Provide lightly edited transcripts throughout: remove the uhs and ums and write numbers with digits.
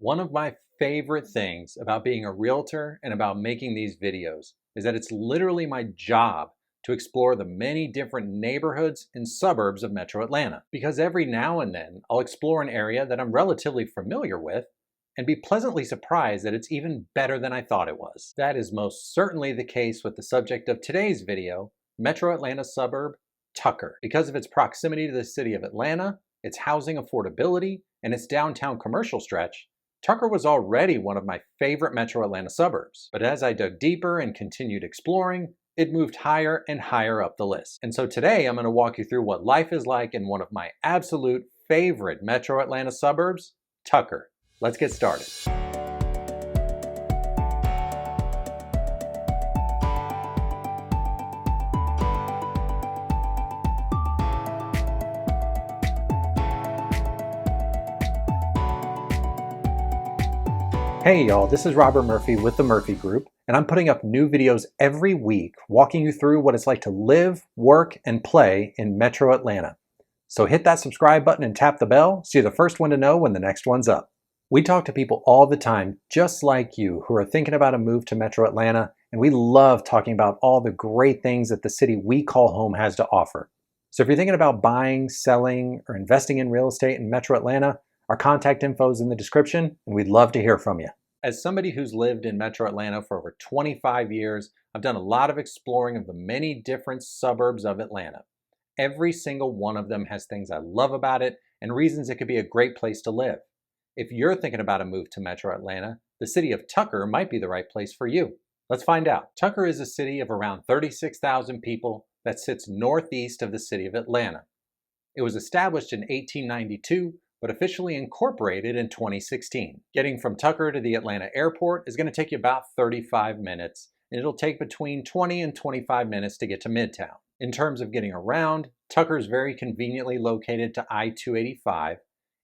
One of my favorite things about being a realtor and about making these videos is that it's literally my job to explore the many different neighborhoods and suburbs of Metro Atlanta. Because every now and then I'll explore an area that I'm relatively familiar with and be pleasantly surprised that it's even better than I thought it was. That is most certainly the case with the subject of today's video, Metro Atlanta suburb Tucker. Because of its proximity to the city of Atlanta, its housing affordability, and its downtown commercial stretch, Tucker was already one of my favorite Metro Atlanta suburbs. But as I dug deeper and continued exploring, it moved higher and higher up the list. And so today I'm going to walk you through what life is like in one of my absolute favorite Metro Atlanta suburbs, Tucker. Let's get started. Hey y'all, this is Robert Murphy with the Murphy Group, and I'm putting up new videos every week walking you through what it's like to live, work, and play in Metro Atlanta. So hit that subscribe button and tap the bell so you're the first one to know when the next one's up. We talk to people all the time just like you who are thinking about a move to Metro Atlanta, and we love talking about all the great things that the city we call home has to offer. So if you're thinking about buying, selling, or investing in real estate in Metro Atlanta, our contact info is in the description, and we'd love to hear from you. As somebody who's lived in Metro Atlanta for over 25 years, I've done a lot of exploring of the many different suburbs of Atlanta. Every single one of them has things I love about it and reasons it could be a great place to live. If you're thinking about a move to Metro Atlanta, the city of Tucker might be the right place for you. Let's find out. Tucker is a city of around 36,000 people that sits northeast of the city of Atlanta. It was established in 1892, but officially incorporated in 2016. Getting from Tucker to the Atlanta airport is going to take you about 35 minutes, and it'll take between 20 and 25 minutes to get to Midtown. In terms of getting around, Tucker is very conveniently located to I-285.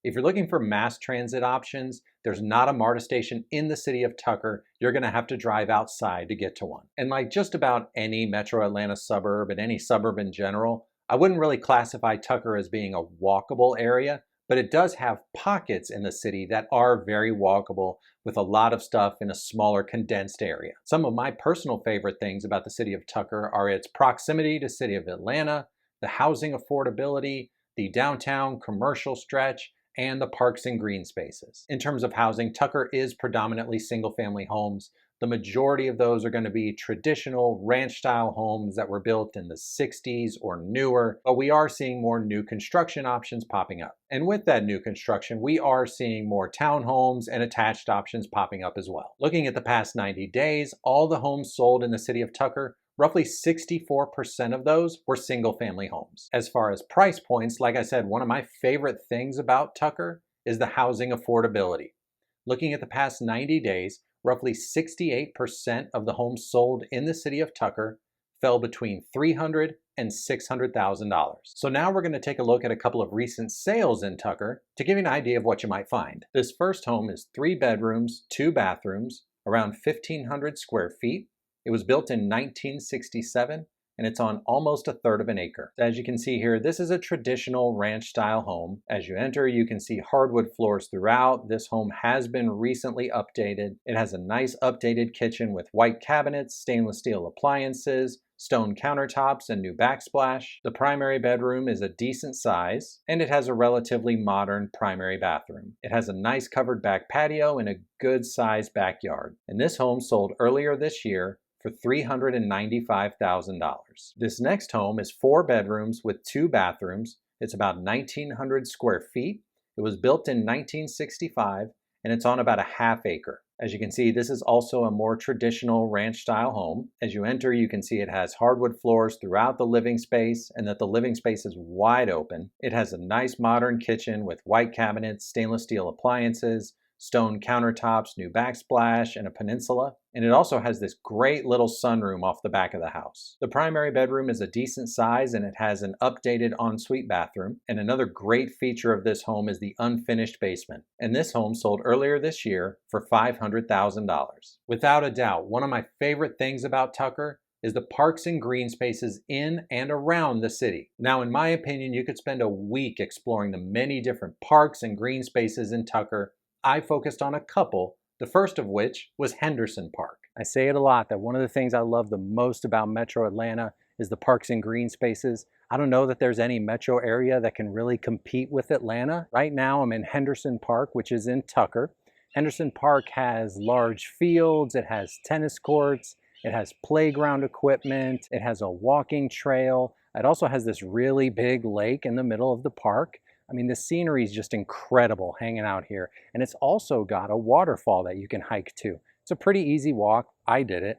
If you're looking for mass transit options, there's not a MARTA station in the city of Tucker. You're going to have to drive outside to get to one. And like just about any Metro Atlanta suburb and any suburb in general, I wouldn't really classify Tucker as being a walkable area, but it does have pockets in the city that are very walkable with a lot of stuff in a smaller condensed area. Some of my personal favorite things about the city of Tucker are its proximity to the city of Atlanta, the housing affordability, the downtown commercial stretch, and the parks and green spaces. In terms of housing, Tucker is predominantly single-family homes. The majority of those are going to be traditional ranch-style homes that were built in the 60s or newer, but we are seeing more new construction options popping up. And with that new construction, we are seeing more townhomes and attached options popping up as well. Looking at the past 90 days, all the homes sold in the city of Tucker, roughly 64% of those were single-family homes. As far as price points, like I said, one of my favorite things about Tucker is the housing affordability. Looking at the past 90 days, roughly 68% of the homes sold in the city of Tucker fell between $300,000 and $600,000. So now we're going to take a look at a couple of recent sales in Tucker to give you an idea of what you might find. This first home is 3 bedrooms, 2 bathrooms, around 1,500 square feet. It was built in 1967, and it's on almost 1/3 of an acre. As you can see here, this is a traditional ranch-style home. As you enter, you can see hardwood floors throughout. This home has been recently updated. It has a nice updated kitchen with white cabinets, stainless steel appliances, stone countertops, and new backsplash. The primary bedroom is a decent size, and it has a relatively modern primary bathroom. It has a nice covered back patio and a good-sized backyard. And this home sold earlier this year for $395,000. This next home is 4 bedrooms with 2 bathrooms. It's about 1,900 square feet. It was built in 1965, and it's on about 1/2 acre. As you can see, this is also a more traditional ranch-style home. As you enter, you can see it has hardwood floors throughout the living space and that the living space is wide open. It has a nice modern kitchen with white cabinets, stainless steel appliances, stone countertops, new backsplash, and a peninsula. And it also has this great little sunroom off the back of the house. The primary bedroom is a decent size and it has an updated ensuite bathroom. And another great feature of this home is the unfinished basement. And this home sold earlier this year for $500,000. Without a doubt, one of my favorite things about Tucker is the parks and green spaces in and around the city. Now, in my opinion, you could spend a week exploring the many different parks and green spaces in Tucker. I focused on a couple, the first of which was Henderson Park. I say it a lot that one of the things I love the most about Metro Atlanta is the parks and green spaces. I don't know that there's any metro area that can really compete with Atlanta. Right now I'm in Henderson Park, which is in Tucker. Henderson Park has large fields, it has tennis courts, it has playground equipment, it has a walking trail. It also has this really big lake in the middle of the park. I mean, the scenery is just incredible hanging out here. And it's also got a waterfall that you can hike to. It's a pretty easy walk. I did it.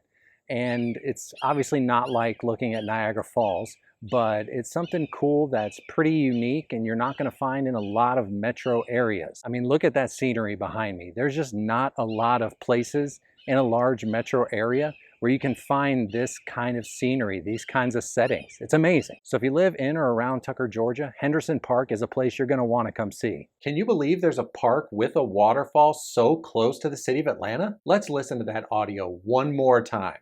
And it's obviously not like looking at Niagara Falls, but it's something cool that's pretty unique and you're not going to find in a lot of metro areas. I mean, look at that scenery behind me. There's just not a lot of places in a large metro area where you can find this kind of scenery, these kinds of settings. It's amazing. So if you live in or around Tucker, Georgia, Henderson Park is a place you're going to want to come see. Can you believe there's a park with a waterfall so close to the city of Atlanta? Let's listen to that audio one more time.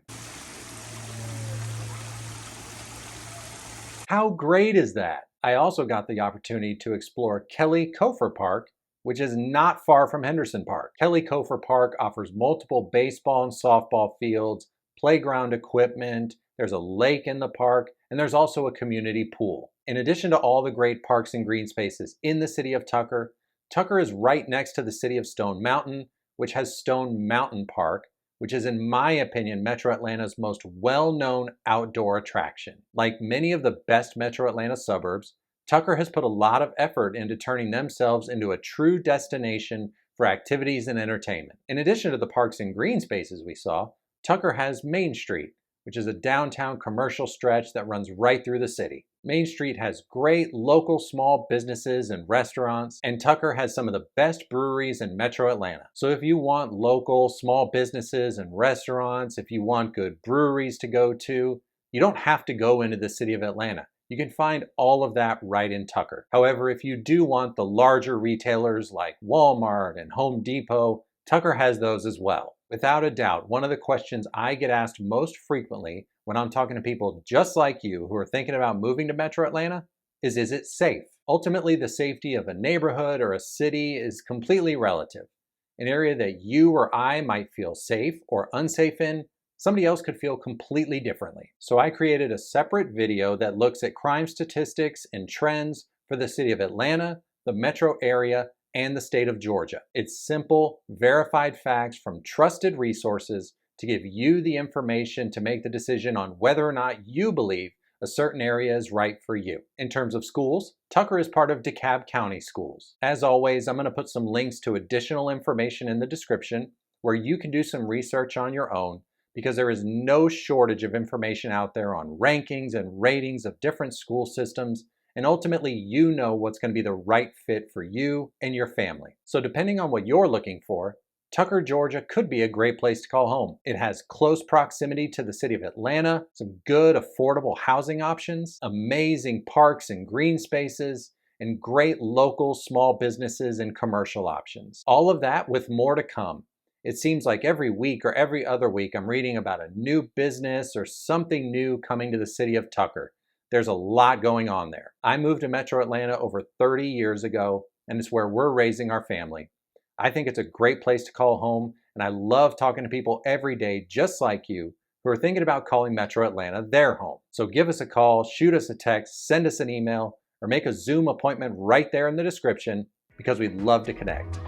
How great is that? I also got the opportunity to explore Kelly Kofor Park, which is not far from Henderson Park. Kelly Kofor Park offers multiple baseball and softball fields, playground equipment, there's a lake in the park, and there's also a community pool. In addition to all the great parks and green spaces in the city of Tucker, Tucker is right next to the city of Stone Mountain, which has Stone Mountain Park, which is, in my opinion, Metro Atlanta's most well-known outdoor attraction. Like many of the best Metro Atlanta suburbs, Tucker has put a lot of effort into turning themselves into a true destination for activities and entertainment. In addition to the parks and green spaces we saw, Tucker has Main Street, which is a downtown commercial stretch that runs right through the city. Main Street has great local small businesses and restaurants, and Tucker has some of the best breweries in Metro Atlanta. So if you want local small businesses and restaurants, if you want good breweries to go to, you don't have to go into the city of Atlanta. You can find all of that right in Tucker. However, if you do want the larger retailers like Walmart and Home Depot, Tucker has those as well. Without a doubt, one of the questions I get asked most frequently when I'm talking to people just like you who are thinking about moving to Metro Atlanta is it safe? Ultimately, the safety of a neighborhood or a city is completely relative. An area that you or I might feel safe or unsafe in, somebody else could feel completely differently. So I created a separate video that looks at crime statistics and trends for the city of Atlanta, the metro area, and the state of Georgia. It's simple, verified facts from trusted resources to give you the information to make the decision on whether or not you believe a certain area is right for you. In terms of schools, Tucker is part of DeKalb County Schools. As always, I'm going to put some links to additional information in the description where you can do some research on your own, because there is no shortage of information out there on rankings and ratings of different school systems, and ultimately you know what's going to be the right fit for you and your family. So depending on what you're looking for, Tucker, Georgia could be a great place to call home. It has close proximity to the city of Atlanta, some good affordable housing options, amazing parks and green spaces, and great local small businesses and commercial options. All of that with more to come. It seems like every week or every other week I'm reading about a new business or something new coming to the city of Tucker. There's a lot going on there. I moved to Metro Atlanta over 30 years ago, and it's where we're raising our family. I think it's a great place to call home, and I love talking to people every day just like you who are thinking about calling Metro Atlanta their home. So give us a call, shoot us a text, send us an email, or make a Zoom appointment right there in the description, because we'd love to connect.